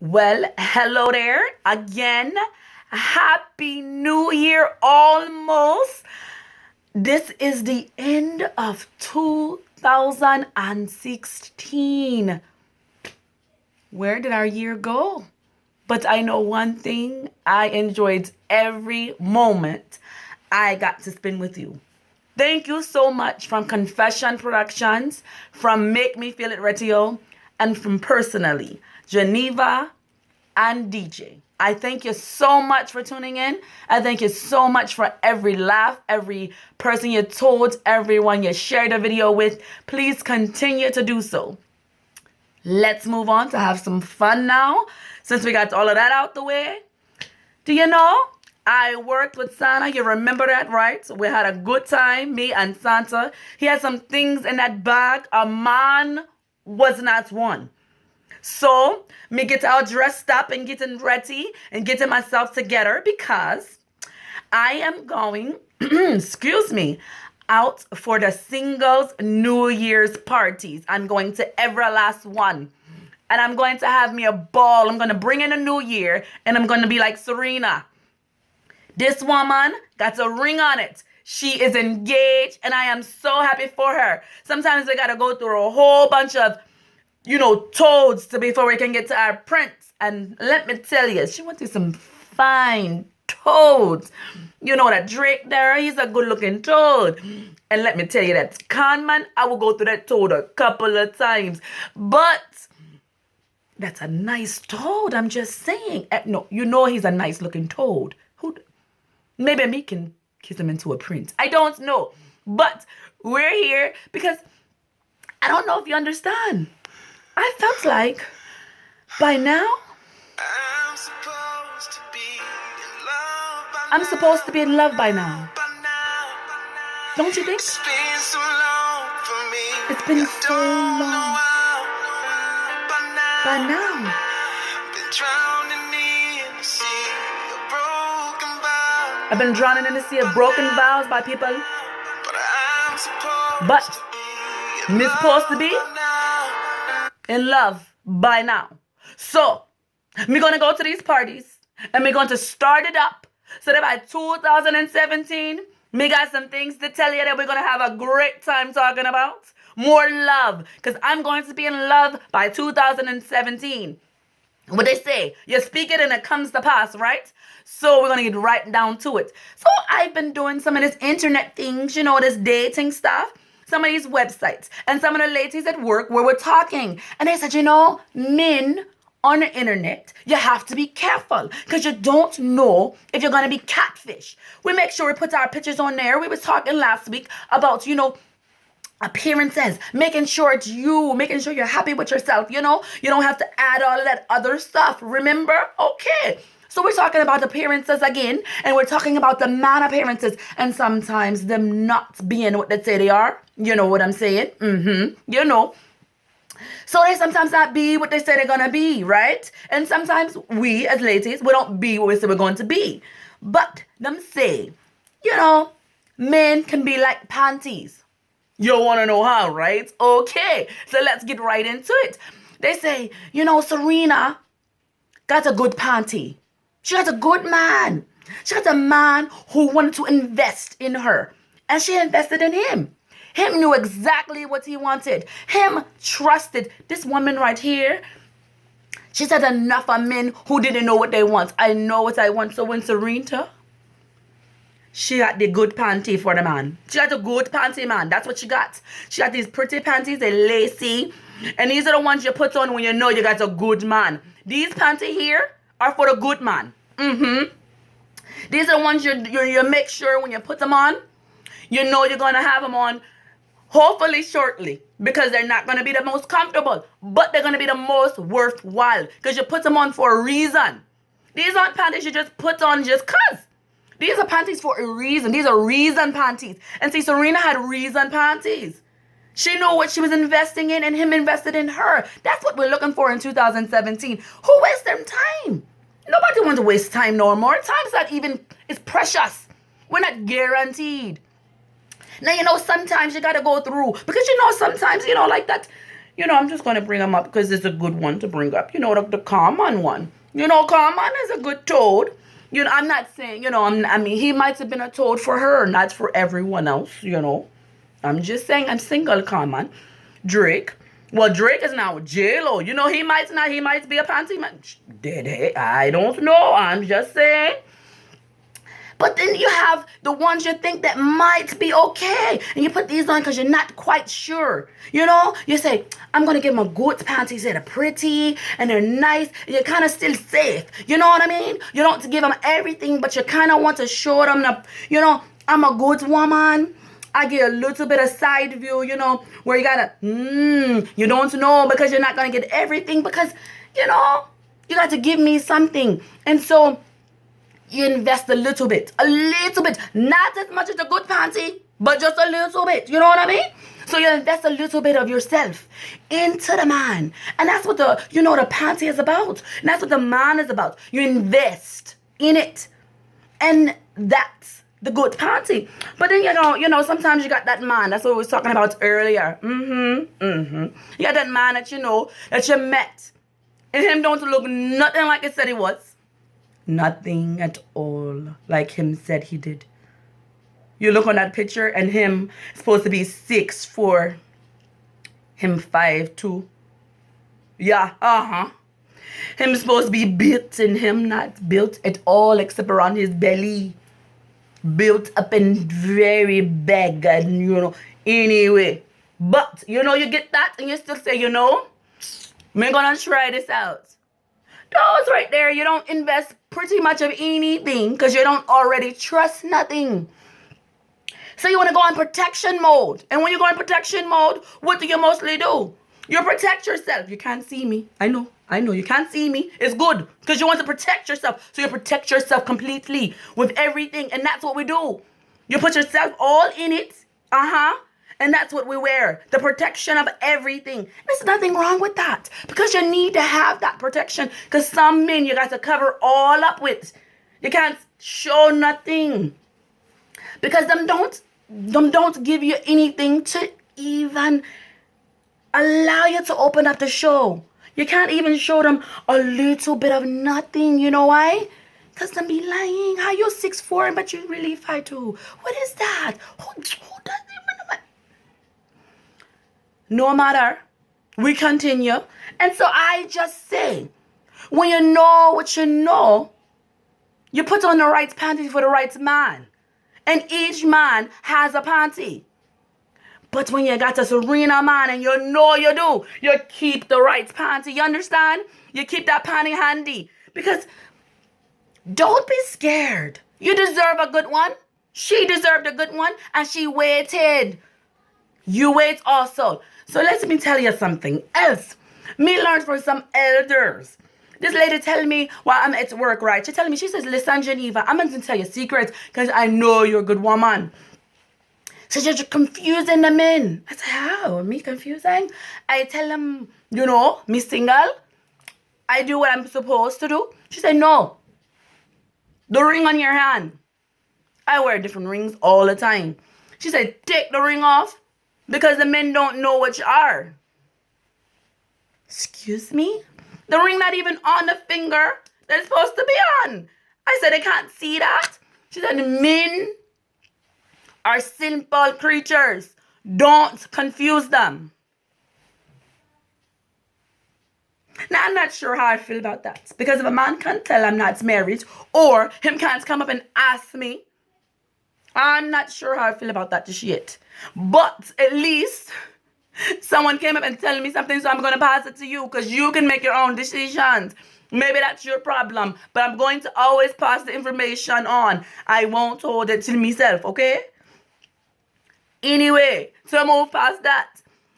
Well, hello there again. Happy New Year almost. This is the end of 2016. Where did our year go? But I know one thing, I enjoyed every moment I got to spend with you. Thank you so much from Confession Productions, from Make Me Feel It Radio, and from personally, Geneva and DJ. I thank you so much for tuning in. I thank you so much for every laugh, every person you told, everyone you shared the video with. Please continue to do so. Let's move on to have some fun now. Since we got all of that out the way. Do you know, I worked with Santa. You remember that, right? We had a good time, me and Santa. He had some things in that bag. A man was not one. So, me get all dressed up and getting ready and getting myself together because I am going, excuse me, out for the singles New Year's parties. I'm going to every last one. And I'm going to have me a ball. I'm going to bring in a new year and I'm going to be like Serena. This woman got a ring on it. She is engaged and I am so happy for her. Sometimes we got to go through a whole bunch of toads before we can get to our prince. And let me tell you, she went through some fine toads. You know that Drake there, he's a good looking toad. And let me tell you that con man, I will go through that toad a couple of times. But that's a nice toad, I'm just saying. No, he's a nice looking toad. Maybe me can kiss him into a prince. I don't know. But we're here because I don't know if you understand. I felt like by now I'm supposed to be in love by now. Don't you think? It's been so long. By now. I've been drowning in the sea of broken vows by people. But I'm supposed to be in love by now. So, we're going to go to these parties and we're going to start it up so that by 2017, we got some things to tell you that we're going to have a great time talking about. More love, because I'm going to be in love by 2017. What they say, you speak it and it comes to pass, right? So we're going to get right down to it. So I've been doing some of this internet things, this dating stuff. Some of these websites and some of the ladies at work where we're talking. And they said, men on the internet, you have to be careful because you don't know if you're going to be catfish. We make sure we put our pictures on there. We was talking last week about, appearances, making sure it's you, making sure you're happy with yourself, you don't have to add all of that other stuff. Remember? Okay. So we're talking about appearances again, and we're talking about the man appearances, and sometimes them not being what they say they are. You know what I'm saying? So they sometimes not be what they say they're gonna be, right? And sometimes we as ladies, we don't be what we say we're going to be. But them say, men can be like panties. You want to know how, right? Okay, so let's get right into it. They say, Serena got a good panty. She got a good man. She got a man who wanted to invest in her. And she invested in him. Him knew exactly what he wanted. Him trusted this woman right here. She said enough of men who didn't know what they want. I know what I want. So when Serena, she got the good panty for the man. She got a good panty, man. That's what she got. She got these pretty panties. They're lacy. And these are the ones you put on when you know you got a good man. These panties here are for the good man. These are the ones you make sure when you put them on, you know you're going to have them on hopefully shortly. Because they're not going to be the most comfortable. But they're going to be the most worthwhile. Because you put them on for a reason. These aren't panties you just put on just because. These are panties for a reason. These are reason panties. And see, Serena had reason panties. She knew what she was investing in and him invested in her. That's what we're looking for in 2017. Who wastes their time? Nobody wants to waste time no more. Time's not even, it's precious. We're not guaranteed. Now, sometimes you got to go through. Because, sometimes, like that, I'm just going to bring him up because it's a good one to bring up. The common one. Common is a good toad. I'm not saying, I mean, he might have been a toad for her, not for everyone else. I'm just saying I'm single, common. Drake. Well, Drake is now J-Lo. He might not, he might be a panty man. Did he? I don't know. I'm just saying. But then you have the ones you think that might be okay. And you put these on because you're not quite sure. You say, I'm going to give them a goat's panties. They're pretty and they're nice. And you're kind of still safe. You know what I mean? You don't give them everything, but you kind of want to show them, I'm a good woman. I get a little bit of side view, where you got to, you don't know because you're not going to get everything because, you got to give me something. And so you invest a little bit, not as much as a good panty, but just a little bit. You know what I mean? So you invest a little bit of yourself into the man. And that's what the panty is about. And that's what the man is about. You invest in it. And that's the good panty. But then, sometimes you got that man. That's what we was talking about earlier. You got that man that that you met. And him don't look nothing like it said he was. Nothing at all like him said he did. You look on that picture and him supposed to be 6'4", him 5'2". Yeah, him supposed to be built and him not built at all except around his belly. Built up and very big and anyway. But you get that and you still say, I'm gonna try this out. Those right there, you don't invest pretty much of anything because you don't already trust nothing. So you want to go in protection mode. And when you go in protection mode, what do you mostly do? You protect yourself. You can't see me. I know. You can't see me. It's good because you want to protect yourself. So you protect yourself completely with everything. And that's what we do. You put yourself all in it. And that's what we wear. The protection of everything. There's nothing wrong with that. Because you need to have that protection. Because some men you got to cover all up with. You can't show nothing. Because them don't give you anything to even allow you to open up the show. You can't even show them a little bit of nothing. You know why? Because them be lying. How you 6'4" but you really 5'2"? What is that? Who does even... No matter. We continue. And so I just say, when you know what you know, you put on the right panties for the right man. And each man has a panty. But when you got a Serena man and you know you do, you keep the right panty. You understand? You keep that panty handy. Because don't be scared. You deserve a good one. She deserved a good one. And she waited. You wait also. So let me tell you something else. Me learned from some elders. This lady tell me while I'm at work, right? She telling me, she says, listen, Geneve, I'm going to tell you secrets because I know you're a good woman. So you're confusing the men. I said, how? Me confusing? I tell them, me single. I do what I'm supposed to do. She said, no. The ring on your hand. I wear different rings all the time. She said, take the ring off because the men don't know what you are. Excuse me? The ring not even on the finger that's supposed to be on. I said, I can't see that. She said, men are simple creatures. Don't confuse them. Now, I'm not sure how I feel about that. Because if a man can't tell I'm not married, or him can't come up and ask me, I'm not sure how I feel about that just yet. But at least someone came up and tell me something, so I'm going to pass it to you because you can make your own decisions. Maybe that's your problem, but I'm going to always pass the information on. I won't hold it to myself, okay? Anyway, to move past that,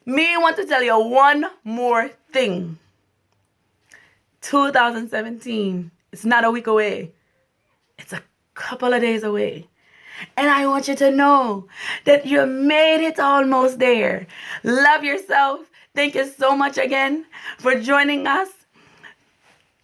me want to tell you one more thing. 2017, it's not a week away. It's a couple of days away. And I want you to know that you made it almost there. Love yourself. Thank you so much again for joining us.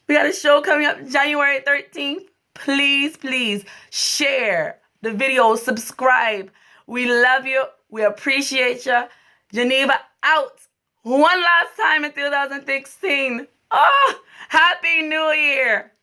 We got a show coming up January 13th. Please share the video. Subscribe. We love you. We appreciate you. Geneva out. one last time in 2016. Oh, Happy New Year.